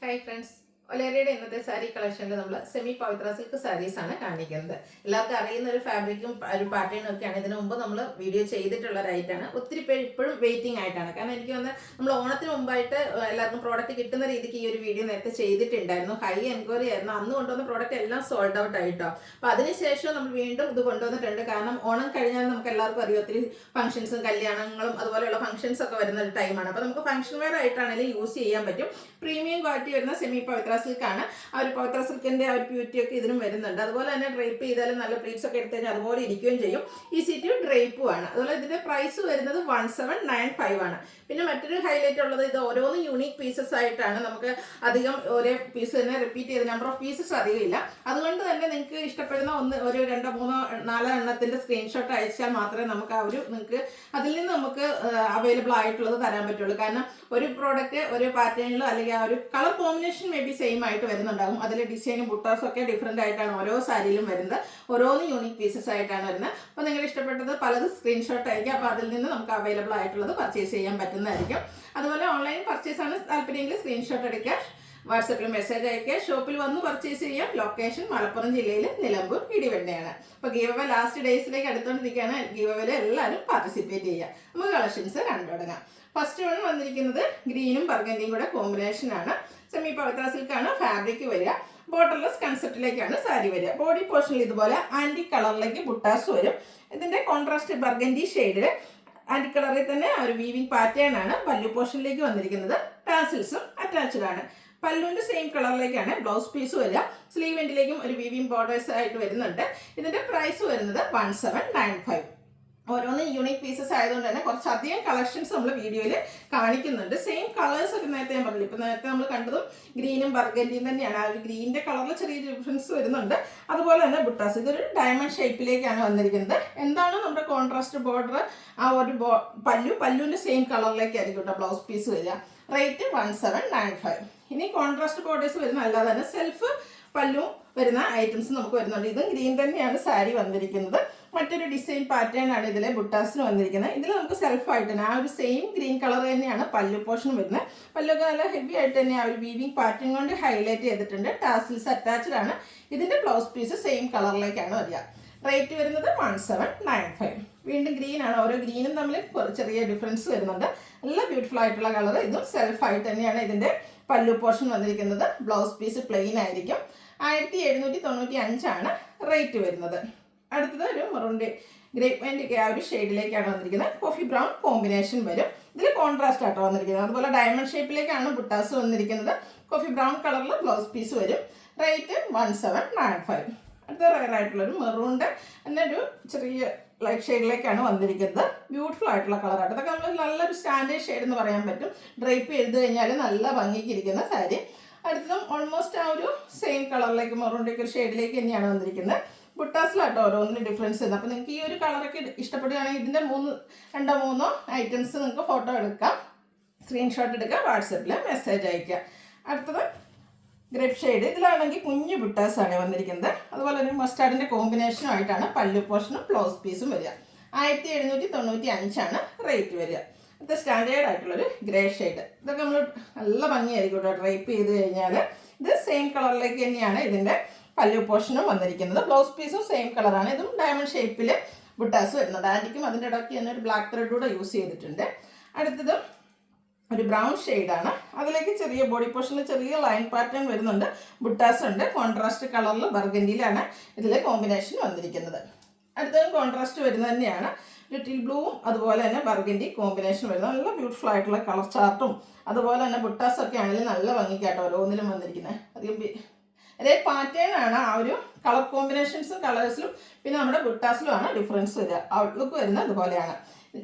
Hi friends, ഒലേറിയുടെ ഇന്നത്തെ സാരി കളക്ഷനിൽ നമ്മൾ semi പവിത്ര silk saris ആണ് കാണിക്കുന്നത്. എല്ലാവർക്കും അറിയുന്ന ഒരു ഫാബ്രിക്കും ഒരു പാറ്റേണും ഒക്കെയാണ്. ഇതിനു മുമ്പ് നമ്മൾ വീഡിയോ ചെയ്തിട്ടുള്ള ഒരു ഐറ്റാണ്. ഒത്തിരി പേര് ഇപ്പോഴും വെയിറ്റിംഗ് ആയിട്ടാണ്. കാരണം എനിക്ക് വന്ന് നമ്മൾ ഓണത്തിന് മുമ്പായിട്ട് എല്ലാവർക്കും പ്രോഡക്റ്റ് കിട്ടുന്ന രീതിക്ക് ഈ ഒരു വീഡിയോ നേരത്തെ ചെയ്തിട്ടുണ്ടായിരുന്നു. ഹൈ എൻക്വയറി ആയിരുന്നു. അന്ന് കൊണ്ടുവന്ന പ്രോഡക്റ്റ് എല്ലാം സോൾഡ് ഔട്ട് ആയിട്ടോ. അപ്പോൾ അതിനുശേഷം നമ്മൾ വീണ്ടും ഇത് കൊണ്ടുവന്നിട്ടുണ്ട്. കാരണം ഓണം കഴിഞ്ഞാൽ നമുക്ക് എല്ലാവർക്കും അറിയാം ഒത്തിരി ഫംഗ്ഷൻസും കല്യാണങ്ങളും അതുപോലെയുള്ള ഫംഗ്ഷൻസ് ഒക്കെ വരുന്ന ഒരു ടൈമാണ്. അപ്പോൾ നമുക്ക് ഫംഗ്ഷൻ വെയർ ആയിട്ടാണെങ്കിലും യൂസ് ചെയ്യാൻ പറ്റും. പ്രീമിയം ക്വാളിറ്റി വരുന്ന സെമി പവിത്ര സിൽക്കാണ്. ആ ഒരു പവിത്ര സിൽക്കിന്റെ ആ ഒരു പ്യൂരിറ്റി ഒക്കെ ഇതിനും വരുന്നുണ്ട്. അതുപോലെ തന്നെ ഡ്രൈപ്പ് ചെയ്താലും നല്ല പ്ലീറ്റ്സ് ഒക്കെ എടുത്തു കഴിഞ്ഞാൽ അതുപോലെ ഇരിക്കുകയും ചെയ്യും. ഈസി ടു ഡ്രൈപ്പും ആണ്. അതുപോലെ ഇതിന്റെ പ്രൈസ് വരുന്നത് 1795 ആണ്. പിന്നെ മറ്റൊരു ഹൈലൈറ്റ് ഉള്ളത്, ഇത് ഓരോന്നും യൂണീക് പീസസ് ആയിട്ടാണ്. നമുക്ക് അധികം ഒരേ പീസ് തന്നെ റിപ്പീറ്റ് ചെയ്ത് നമ്പർ ഓഫ് പീസസ് അധികം ഇല്ല. അതുകൊണ്ട് തന്നെ നിങ്ങൾക്ക് ഇഷ്ടപ്പെടുന്ന ഒരു 2, 3, 4 എണ്ണത്തിന്റെ സ്ക്രീൻഷോട്ട് അയച്ചാൽ മാത്രമേ നമുക്ക് ആ ഒരു നിങ്ങൾക്ക് അതിൽ നിന്ന് നമുക്ക് അവൈലബിൾ ആയിട്ടുള്ളത് തരാൻ പറ്റുള്ളൂ. കാരണം ഒരു പ്രോഡക്റ്റ് ഒരു പാറ്റേണിലോ അല്ലെങ്കിൽ ആ ഒരു colour combination may be same ആയിട്ട് വരുന്നുണ്ടാകും. അതിൽ ഡിസൈനും ബുട്ടാസും ഒക്കെ ഡിഫറെൻ്റ് ആയിട്ടാണ് ഓരോ സാരിയിലും വരുന്നത്. ഓരോന്നും യൂണിക് പീസസ് ആയിട്ടാണ് വരുന്നത്. അപ്പോൾ നിങ്ങൾ ഇഷ്ടപ്പെട്ടത് പലത് സ്ക്രീൻഷോട്ട് ആയിരിക്കും. അപ്പോൾ അതിൽ നിന്ന് നമുക്ക് അവൈലബിൾ ആയിട്ടുള്ളത് പർച്ചേസ് ചെയ്യാൻ പറ്റുന്നതായിരിക്കും. അതുപോലെ ഓൺലൈൻ പർച്ചേസ് ആണ് താല്പര്യമെങ്കിൽ സ്ക്രീൻഷോട്ട് എടുക്കുക, വാട്സപ്പിൽ മെസ്സേജ് അയക്കുക, ഷോപ്പിൽ വന്ന് പർച്ചേസ് ചെയ്യാം. ലൊക്കേഷൻ മലപ്പുറം ജില്ലയിൽ നിലമ്പൂർ ഇടിവെണ്ണയാണ്. അപ്പോൾ ഗീവ് അവേ ലാസ്റ്റ് ഡേയ്സിലേക്ക് അടുത്തുകൊണ്ടിരിക്കുകയാണ്. ഗീവ് അവേയിൽ എല്ലാവരും പാർട്ടിസിപ്പേറ്റ് ചെയ്യുക. നമുക്ക് കളക്ഷൻസ് കണ്ടു തുടങ്ങാം. ഫസ്റ്റ് വൺ വന്നിരിക്കുന്നത് ഗ്രീനും ബർഗൻഡിയും കൂടെ കോമ്പിനേഷൻ ആണ്. സെമി പവിത്ര സിൽക്കാണ് ഫാബ്രിക് വരിക. ബോർഡർലെസ് കൺസെപ്റ്റിലേക്കാണ് സാരി വരിക. ബോഡി പോർഷനിൽ ഇതുപോലെ ആൻറ്റി കളറിലേക്ക് ബുട്ടാസ് വരും. ഇതിന്റെ കോൺട്രാസ്റ്റ് ബർഗൻഡി ഷെയ്ഡിൽ ആൻറ്റി കളറിൽ തന്നെ ഒരു വീവിംഗ് പാറ്റേൺ ആണ് പല്ലു പോർഷനിലേക്ക് വന്നിരിക്കുന്നത്. ടാസിൽസും അറ്റാച്ച്ഡ് ആണ്. പല്ലുവിന്റെ സെയിം കളറിലേക്കാണ് ബ്ലൗസ് പീസ് വരിക. സ്ലീവ് എൻഡിലേക്കും ഒരു വീവിംഗ് ബോർഡേഴ്സ് ആയിട്ട് വരുന്നുണ്ട്. ഇതിന്റെ പ്രൈസ് വരുന്നത് 1795. ഓരോന്നും യൂണിക് പീസസ് ആയതുകൊണ്ട് തന്നെ കുറച്ചധികം കളക്ഷൻസ് നമ്മൾ വീഡിയോയിൽ കാണിക്കുന്നുണ്ട്. സെയിം കളേഴ്സ് ഒക്കെ നേരത്തെ ഞാൻ പറഞ്ഞില്ല. ഇപ്പം നേരത്തെ നമ്മൾ കണ്ടതും ഗ്രീനും ബർഗൻഡിയും തന്നെയാണ്. ആ ഒരു ഗ്രീനിന്റെ കളറിൽ ചെറിയ ഡിഫറൻസ് വരുന്നുണ്ട്. അതുപോലെ തന്നെ ബുട്ടാസ് ഇതൊരു ഡയമണ്ട് ഷേപ്പിലേക്കാണ് വന്നിരിക്കുന്നത്. എന്താണ് നമ്മുടെ കോൺട്രാസ്റ്റ് ബോർഡർ ആ ഒരു പല്ലുവിന്റെ സെയിം കളറിലേക്കായിരിക്കും കേട്ടോ ബ്ലൗസ് പീസ് വരിക. റേറ്റ് 1795. ഇനി കോൺട്രാസ്റ്റ് ബോർഡേഴ്സ് വരുന്ന അല്ലാതെ തന്നെ സെൽഫ് പല്ലു വരുന്ന ഐറ്റംസ് നമുക്ക് വരുന്നുണ്ട്. ഇതും ഗ്രീൻ തന്നെയാണ് സാരി വന്നിരിക്കുന്നത്. മറ്റൊരു ഡിസൈൻ പാറ്റേൺ ആണ് ഇതിലെ ബുട്ടാസിന് വന്നിരിക്കുന്നത്. ഇതിൽ നമുക്ക് സെൽഫായിട്ട് തന്നെ ആ ഒരു സെയിം ഗ്രീൻ കളർ തന്നെയാണ് പല്ലു പോർഷൻ വരുന്നത്. പല്ലൊക്കെ നല്ല ഹെവി ആയിട്ട് തന്നെ ആ ഒരു വീവിംഗ് പാറ്റേൺ കൊണ്ട് ഹൈലൈറ്റ് ചെയ്തിട്ടുണ്ട്. ടാസിൽസ് അറ്റാച്ച്ഡ് ആണ്. ഇതിന്റെ ബ്ലൗസ് പീസ് സെയിം കളറിലേക്കാണ് വരിക. റേറ്റ് വരുന്നത് 1795. വീണ്ടും ഗ്രീൻ ആണ്. ഓരോ ഗ്രീനും തമ്മിൽ ചെറിയ ഡിഫറൻസ് വരുന്നുണ്ട്. നല്ല ബ്യൂട്ടിഫുൾ ആയിട്ടുള്ള കളർ. ഇതും സെൽഫായിട്ട് തന്നെയാണ് ഇതിന്റെ പല്ലു പോർഷൻ വന്നിരിക്കുന്നത്. ബ്ലൗസ് പീസ് പ്ലെയിൻ ആയിരിക്കും. 1795 ആണ് റേറ്റ് വരുന്നത്. അടുത്തത് ഒരു മെറൂണിന്റെ ഗ്രേപ്പ് ആ ഒരു ഷെയ്ഡിലേക്കാണ് വന്നിരിക്കുന്നത്. കോഫി ബ്രൗൺ കോമ്പിനേഷൻ വരും. ഇതിൽ കോൺട്രാസ്റ്റ് ആട്ടോ വന്നിരിക്കുന്നത്. അതുപോലെ ഡയമണ്ട് ഷേപ്പിലേക്കാണ് ബുട്ടാസ് വന്നിരിക്കുന്നത്. കോഫി ബ്രൗൺ കളറിൽ ബ്ലൗസ് പീസ് വരും. റേറ്റ് 1795. അടുത്ത റയർ ആയിട്ടുള്ളൊരു മെറൂണിന്റെ തന്നെ ഒരു ചെറിയ ലൈറ്റ് ഷെയ്ഡിലേക്കാണ് വന്നിരിക്കുന്നത്. ബ്യൂട്ടിഫുൾ ആയിട്ടുള്ള കളറായിട്ട് ഇതൊക്കെ നമ്മൾ നല്ലൊരു സ്റ്റാൻഡേർഡ് ഷെയ്ഡ് എന്ന് പറയാൻ പറ്റും. ഡ്രൈപ്പ് ചെയ്ത് കഴിഞ്ഞാൽ നല്ല ഭംഗിക്ക് ഇരിക്കുന്ന സാരി. അടുത്തതും ഓൾമോസ്റ്റ് ആ ഒരു സെയിം കളറിലേക്ക് മെറൂണിൻ്റെ ഒരു ഷെയ്ഡിലേക്ക് തന്നെയാണ് വന്നിരിക്കുന്നത്. ബുട്ടാസിലാട്ടോ ഓരോന്നിനും ഡിഫറൻസ് വരുന്നത്. അപ്പോൾ നിങ്ങൾക്ക് ഈ ഒരു കളറൊക്കെ ഇഷ്ടപ്പെടുകയാണെങ്കിൽ ഇതിൻ്റെ 2 3 ഐറ്റംസ് നിങ്ങൾക്ക് ഫോട്ടോ എടുക്കാം, സ്ക്രീൻഷോട്ട് എടുക്കുക, വാട്സപ്പിൽ മെസ്സേജ് അയക്കുക. അടുത്തത് ഗ്രേപ്പ് ഷെയ്ഡ്. ഇതിലാണെങ്കിൽ കുഞ്ഞു ബുട്ടാസാണ് വന്നിരിക്കുന്നത്. അതുപോലെ തന്നെ മസ്റ്റാർഡിൻ്റെ കോമ്പിനേഷനും ആയിട്ടാണ് പല്ലു പോർഷനും ബ്ലൗസ് പീസും വരിക. 1795 ആണ് റേറ്റ് വരിക. ഇത് സ്റ്റാൻഡേർഡ് ആയിട്ടുള്ളൊരു ഗ്രേ ഷെയ്ഡ്. ഇതൊക്കെ നമ്മൾ നല്ല ഭംഗിയായിരിക്കും കേട്ടോ ഡ്രൈപ്പ് ചെയ്ത് കഴിഞ്ഞാൽ. ഇത് സെയിം കളറിലേക്ക് തന്നെയാണ് ഇതിൻ്റെ പല്ലു പോർഷനും വന്നിരിക്കുന്നത്. ബ്ലൗസ് പീസും സെയിം കളറാണ്. ഇതും ഡയമണ്ട് ഷേപ്പിൽ ബുട്ടാസ് വരുന്നുണ്ട്. ആൻറ്റിക്കും അതിൻ്റെ ഇടയ്ക്ക് തന്നെ ഒരു ബ്ലാക്ക് ത്രെഡ് കൂടെ യൂസ് ചെയ്തിട്ടുണ്ട്. അടുത്തതും ഒരു ബ്രൗൺ ഷെയ്ഡാണ്. അതിലേക്ക് ചെറിയ ബോഡി പോർഷനിൽ ചെറിയ ലൈൻ പാറ്റേൺ വരുന്നുണ്ട്. ബുട്ടാസ് ഉണ്ട്. കോൺട്രാസ്റ്റ് കളറിൽ ബർഗൻഡിയിലാണ് ഇതിലെ കോമ്പിനേഷൻ വന്നിരിക്കുന്നത്. അടുത്തതും കോൺട്രാസ്റ്റ് വരുന്നത് തന്നെയാണ്. ലിറ്റിൽ ബ്ലൂവും അതുപോലെ തന്നെ ബർഗൻഡി കോമ്പിനേഷൻ വരുന്നത്. നല്ല ബ്യൂട്ടിഫുൾ ആയിട്ടുള്ള കളർ ചാർട്ടും അതുപോലെ തന്നെ ബുട്ടാസൊക്കെ ആണെങ്കിലും നല്ല ഭംഗിക്കാട്ടോ ഓരോന്നിലും വന്നിരിക്കുന്നത്. അധികം അതേ പാറ്റേൺ ആണ്. ആ ഒരു കളർ കോമ്പിനേഷൻസും കളേഴ്സിലും പിന്നെ നമ്മുടെ ബുട്ടാസിലുമാണ് ഡിഫറൻസ് വരിക. ഔട്ട്ലുക്ക് വരുന്നത് അതുപോലെയാണ്.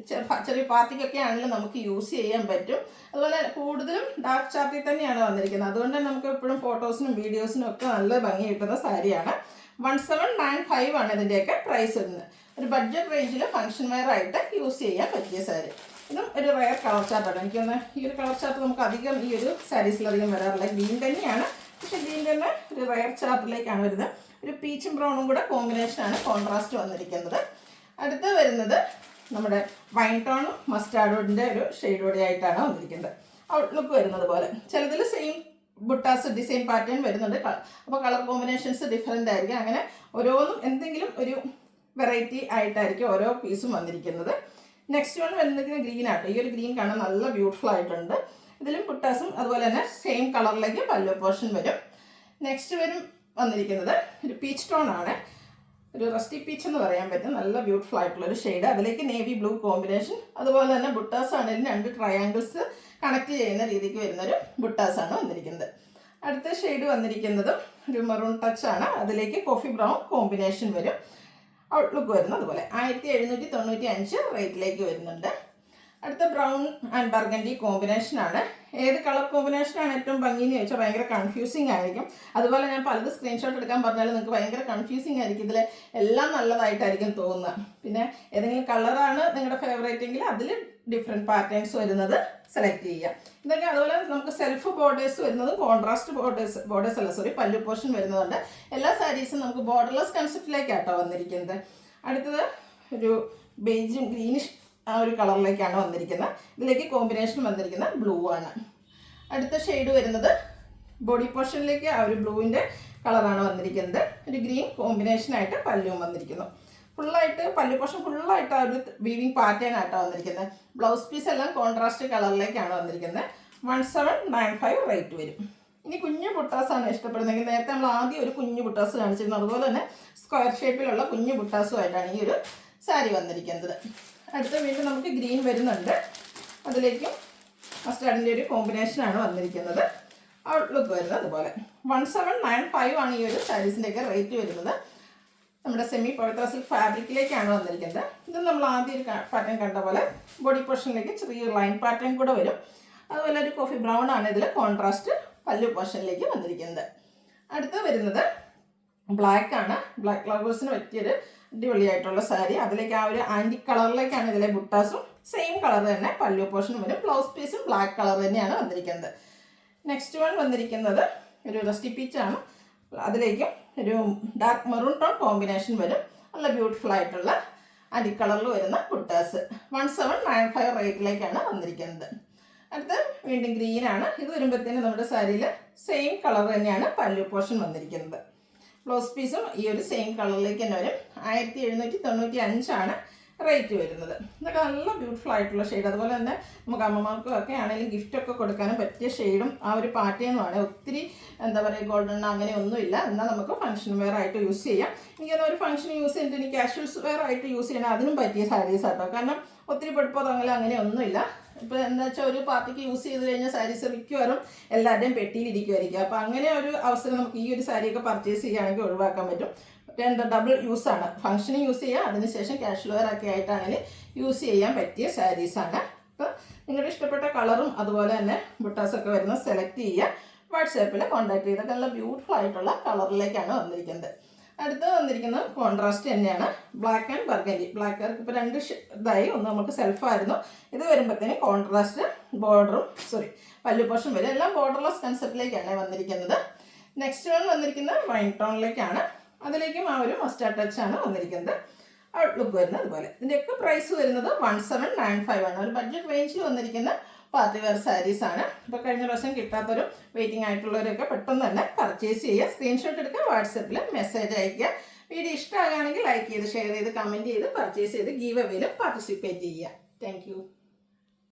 ചെറിയ പാർട്ടിക്കൊക്കെ ആണെങ്കിലും നമുക്ക് യൂസ് ചെയ്യാൻ പറ്റും. അതുപോലെ കൂടുതലും ഡാർക്ക് ചാർട്ടിൽ തന്നെയാണ് വന്നിരിക്കുന്നത്. അതുകൊണ്ട് തന്നെ നമുക്ക് എപ്പോഴും ഫോട്ടോസിനും വീഡിയോസിനും ഒക്കെ നല്ല ഭംഗി കിട്ടുന്ന സാരിയാണ്. 1795 ആണ് ഇതിൻ്റെയൊക്കെ പ്രൈസ് വരുന്നത്. ഒരു ബഡ്ജറ്റ് റേഞ്ചിൽ ഫംഗ്ഷൻ വെയർ ആയിട്ട് യൂസ് ചെയ്യാൻ പറ്റിയ സാരി. ഇതും ഒരു റയർ കളർ ചാർട്ടാണ്. എനിക്കൊന്ന് ഈ ഒരു കളർ ചാർട്ട് നമുക്ക് അധികം ഈ ഒരു സാരീസിലധികം വരാറില്ല. ഗ്രീൻ തന്നെയാണ്, പക്ഷെ ഗ്രീൻ തന്നെ ഒരു റയർ ചാർട്ടിലേക്കാണ് വരുന്നത്. ഒരു പീച്ചും ബ്രൗണും കൂടെ കോമ്പിനേഷനാണ് കോൺട്രാസ്റ്റ് വന്നിരിക്കുന്നത്. അടുത്ത് വരുന്നത് നമ്മുടെ വൈൻ ടോണും മസ്റ്റാർഡിൻ്റെ ഒരു ഷെയ്ഡ് കൂടെ ആയിട്ടാണ് വന്നിരിക്കുന്നത്. ഔട്ട്ലുക്ക് വരുന്നത് പോലെ ചിലതിൽ സെയിം ബുട്ടാസ് ഡിസൈൻ പാറ്റേൺ വരുന്നുണ്ട്. അപ്പോൾ കളർ കോമ്പിനേഷൻസ് ഡിഫറെൻ്റ് ആയിരിക്കും. അങ്ങനെ ഓരോന്നും എന്തെങ്കിലും ഒരു വെറൈറ്റി ആയിട്ടായിരിക്കും ഓരോ പീസും വന്നിരിക്കുന്നത്. നെക്സ്റ്റ് വൺ വന്നിരിക്കുന്നത് ഗ്രീൻ ആട്ടോ. ഈ ഒരു ഗ്രീൻ കാണാൻ നല്ല ബ്യൂട്ടിഫുൾ ആയിട്ടുണ്ട്. ഇതിലും ബുട്ടാസും അതുപോലെ തന്നെ സെയിം കളറിലേക്ക് പല്ലു പോർഷൻ വരും. നെക്സ്റ്റ് വന്നിരിക്കുന്നത് ഒരു പീച്ച് ടോൺ ആണ്. ഒരു റസ്റ്റി പീച്ച് എന്ന് പറയാൻ പറ്റും. നല്ല ബ്യൂട്ടിഫുൾ ആയിട്ടുള്ളൊരു ഷെയ്ഡ്. അതിലേക്ക് നേവി ബ്ലൂ കോമ്പിനേഷൻ. അതുപോലെ തന്നെ ബുട്ടാസ് ആണെങ്കിലും 2 ട്രയാങ്കിൾസ് കണക്ട് ചെയ്യുന്ന രീതിക്ക് വരുന്നൊരു ബുട്ടാസാണ് വന്നിരിക്കുന്നത്. അടുത്ത ഷെയ്ഡ് വന്നിരിക്കുന്നതും ഒരു മെറൂൺ ടച്ച് ആണ്. അതിലേക്ക് കോഫി ബ്രൗൺ കോമ്പിനേഷൻ വരും. ഔട്ട്ലുക്ക് വരുന്നത് അതുപോലെ 1795 റേറ്റിലേക്ക് വരുന്നുണ്ട്. അടുത്ത ബ്രൗൺ ആൻഡ് ബർഗൻഡി കോമ്പിനേഷനാണ്. ഏത് കളർ കോമ്പിനേഷനാണ് ഏറ്റവും ഭംഗിയെന്ന് ചോദിച്ചാൽ ഭയങ്കര കൺഫ്യൂസിങ് ആയിരിക്കും. അതുപോലെ ഞാൻ പലത് സ്ക്രീൻഷോട്ട് എടുക്കാൻ പറഞ്ഞാലും നിങ്ങൾക്ക് ഭയങ്കര കൺഫ്യൂസിങ് ആയിരിക്കും. ഇതിൽ എല്ലാം നല്ലതായിട്ടായിരിക്കും തോന്നുക. പിന്നെ ഏതെങ്കിലും കളറാണ് നിങ്ങളുടെ ഫേവറേറ്റ് എങ്കിൽ അതിൽ ഡിഫറെൻറ്റ് പാറ്റേൺസ് വരുന്നത് സെലക്ട് ചെയ്യുക. ഇതൊക്കെ അതുപോലെ നമുക്ക് സെൽഫ് ബോർഡേഴ്സ് വരുന്നതും കോൺട്രാസ്റ്റ് പല്ലു പോർഷൻ വരുന്നതുണ്ട്. എല്ലാ സാരീസും നമുക്ക് ബോർഡർലെസ് കൺസെപ്റ്റിലേക്കാട്ടോ വന്നിരിക്കുന്നത്. അടുത്തത് ഒരു ബേജും ഗ്രീനിഷ് ആ ഒരു കളറിലേക്കാണ് വന്നിരിക്കുന്നത്. ഇതിലേക്ക് കോമ്പിനേഷൻ വന്നിരിക്കുന്നത് ബ്ലൂ ആണ്. അടുത്ത ഷെയ്ഡ് വരുന്നത് ബോഡി പോർഷനിലേക്ക് ആ ഒരു ബ്ലൂവിൻ്റെ കളറാണ് വന്നിരിക്കുന്നത്. ഒരു ഗ്രീൻ കോമ്പിനേഷനായിട്ട് പല്ലുവും വന്നിരിക്കുന്നു. ഫുള്ളായിട്ട് പല്ലു പോർഷൻ ഫുള്ളായിട്ട് ആ ഒരു വീവിങ് പാറ്റേൺ ആയിട്ടാണ് വന്നിരിക്കുന്നത്. ബ്ലൗസ് പീസ് എല്ലാം കോൺട്രാസ്റ്റ് കളറിലേക്കാണ് വന്നിരിക്കുന്നത്. 1795 റേറ്റ് വരും. ഇനി കുഞ്ഞു ബുട്ടാസാണ് ഇഷ്ടപ്പെടുന്നതെങ്കിൽ നേരത്തെ നമ്മൾ ആദ്യം ഒരു കുഞ്ഞു ബുട്ടാസ് കാണിച്ചിരുന്നു. അതുപോലെ തന്നെ സ്ക്വയർ ഷേപ്പിലുള്ള കുഞ്ഞു ബുട്ടാസുമായിട്ടാണ് ഈ ഒരു സാരി വന്നിരിക്കുന്നത്. അടുത്ത വീണ്ടും നമുക്ക് ഗ്രീൻ വരുന്നുണ്ട്. അതിലേക്കും മസ്റ്റാർഡിൻ്റെ ഒരു കോമ്പിനേഷനാണ് വന്നിരിക്കുന്നത്. ഔട്ട്ലുക്ക് വരുന്നത് അതുപോലെ 1795 ആണ് ഈ ഒരു സാരീസിൻ്റെയൊക്കെ റേറ്റ് വരുന്നത്. നമ്മുടെ സെമി പവിത്ര സിൽക്ക് ഫാബ്രിക്കിലേക്കാണ് വന്നിരിക്കുന്നത്. ഇത് നമ്മൾ ആദ്യം ഒരു പാറ്റേൺ കണ്ട പോലെ ബോഡി പോർഷനിലേക്ക് ചെറിയൊരു ലൈൻ പാറ്റേൺ കൂടെ വരും. അതുപോലെ ഒരു കോഫി ബ്രൗൺ ആണ് ഇതിൽ കോൺട്രാസ്റ്റ് പല്ലു പോർഷനിലേക്ക് വന്നിരിക്കുന്നത്. അടുത്ത് വരുന്നത് ബ്ലാക്ക് ആണ്. ബ്ലാക്ക് ഫ്ലവേഴ്സിന് പറ്റിയൊരു അടിപൊളിയായിട്ടുള്ള സാരി. അതിലേക്ക് ആ ഒരു ആൻറ്റി കളറിലേക്കാണ് ഇതിലെ ബുട്ടാസും സെയിം കളർ തന്നെ പല്ലു പോർഷനും വരും. ബ്ലൗസ് പീസും ബ്ലാക്ക് കളർ തന്നെയാണ് വന്നിരിക്കുന്നത്. നെക്സ്റ്റ് വൺ വന്നിരിക്കുന്നത് ഒരു റസ്റ്റി പീച്ചാണ്. അതിലേക്കും ഒരു ഡാർക്ക് മെറൂൺ ടോൺ കോമ്പിനേഷൻ വരും. നല്ല ബ്യൂട്ടിഫുൾ ആയിട്ടുള്ള ആൻറ്റി കളറിൽ വരുന്ന ബുട്ടാസ് 1795 റേറ്റിലേക്കാണ് വന്നിരിക്കുന്നത്. അടുത്ത് വീണ്ടും ഗ്രീനാണ്. ഇത് വരുമ്പോഴത്തേനും നമ്മുടെ സാരിയിൽ സെയിം കളർ തന്നെയാണ് പല്ലു പോർഷൻ വന്നിരിക്കുന്നത്. ബ്ലൗസ് പീസും ഈ ഒരു സെയിം കളറിലേക്ക് തന്നെ വരും. 1795 ആണ് റേറ്റ് വരുന്നത്. ഇതൊക്കെ നല്ല ബ്യൂട്ടിഫുൾ ആയിട്ടുള്ള ഷെയ്ഡ്. അതുപോലെ തന്നെ നമുക്ക് അമ്മമാർക്കും ഒക്കെ ആണെങ്കിലും ഗിഫ്റ്റൊക്കെ കൊടുക്കാനും പറ്റിയ ഷെയ്ഡും ആ ഒരു പാറ്റേണുമാണ്. ഒത്തിരി എന്താ പറയുക ഗോൾഡൻ അങ്ങനെ ഒന്നുമില്ല. എന്നാൽ നമുക്ക് ഫംഗ്ഷൻ വെയർ ആയിട്ട് യൂസ് ചെയ്യാം. എനിക്കത് ഒരു ഫംഗ്ഷൻ യൂസ് ചെയ്തിട്ട് എനിക്ക് കാഷ്വൽസ് വെയർ ആയിട്ട് യൂസ് ചെയ്യണം അതിനും പറ്റിയ സാരീസ് ആട്ടോ. കാരണം ഒത്തിരി പെടുപ്പോ അങ്ങനെ ഒന്നുമില്ല. ഇപ്പോൾ എന്താ വെച്ചാൽ ഒരു പാർട്ടിക്ക് യൂസ് ചെയ്ത് കഴിഞ്ഞാൽ സാരീസ് മിക്കവാറും എല്ലാവരുടെയും പെട്ടിയിലിരിക്കുമായിരിക്കും. അപ്പോൾ അങ്ങനെ ഒരു അവസരം നമുക്ക് ഈ ഒരു സാരിയൊക്കെ പർച്ചേസ് ചെയ്യുകയാണെങ്കിൽ ഒഴിവാക്കാൻ പറ്റും. ഡബിൾ യൂസാണ്. ഫംഗ്ഷന് യൂസ് ചെയ്യാം, അതിനുശേഷം കാഷ്വൽ വെയർ ഒക്കെ ആയിട്ടാണെങ്കിൽ യൂസ് ചെയ്യാൻ പറ്റിയ സാരീസാണ്. അപ്പോൾ നിങ്ങളുടെ ഇഷ്ടപ്പെട്ട കളറും അതുപോലെ തന്നെ ബുട്ടാസൊക്കെ വരുന്ന സെലക്ട് ചെയ്യുക. വാട്സാപ്പിൽ കോൺടാക്ട് ചെയ്തൊക്കെ നല്ല ബ്യൂട്ടിഫുൾ ആയിട്ടുള്ള കളറിലേക്കാണ് വന്നിരിക്കുന്നത്. അടുത്ത് വന്നിരിക്കുന്നത് കോൺട്രാസ്റ്റ് തന്നെയാണ്. Black and burgundy. ബ്ലാക്ക് ഇപ്പോൾ 2 ഇതായി. ഒന്ന് നമുക്ക് സെൽഫായിരുന്നു. ഇത് വരുമ്പോഴത്തേന് കോൺട്രാസ്റ്റ് പല്ലു പോർഷൻ വരും. എല്ലാം ബോർഡർലെസ് കൺസെപ്റ്റിലേക്കാണ് വന്നിരിക്കുന്നത്. നെക്സ്റ്റ് വൺ വന്നിരിക്കുന്നത് വൈൻ ടോണിലേക്കാണ്. അതിലേക്കും ആ ഒരു മസ്റ്റാർഡ് ടച്ചാണ് വന്നിരിക്കുന്നത്. ഔട്ട്ലുക്ക് വരുന്നത് അതുപോലെ. ഇതിൻ്റെയൊക്കെ പ്രൈസ് വരുന്നത് 1795 ആണ്. ഒരു ബഡ്ജറ്റ് റേഞ്ചിൽ വന്നിരിക്കുന്ന പാർട്ടി വെയർ സാരീസ് ആണ്. ഇപ്പോൾ കഴിഞ്ഞ പ്രാവശ്യം കിട്ടാത്തൊരു വെയിറ്റിംഗ് ആയിട്ടുള്ളവരൊക്കെ പെട്ടെന്ന് തന്നെ പർച്ചേസ് ചെയ്യുക. സ്ക്രീൻഷോട്ട് എടുക്കുക, വാട്സപ്പിൽ മെസ്സേജ് അയയ്ക്കുക. വീഡിയോ ഇഷ്ടമാകുകയാണെങ്കിൽ ലൈക്ക് ചെയ്ത് ഷെയർ ചെയ്ത് കമൻറ്റ് ചെയ്ത് പർച്ചേസ് ചെയ്ത് ഗീവ് അവേയിൽ പാർട്ടിസിപ്പേറ്റ് ചെയ്യുക. താങ്ക്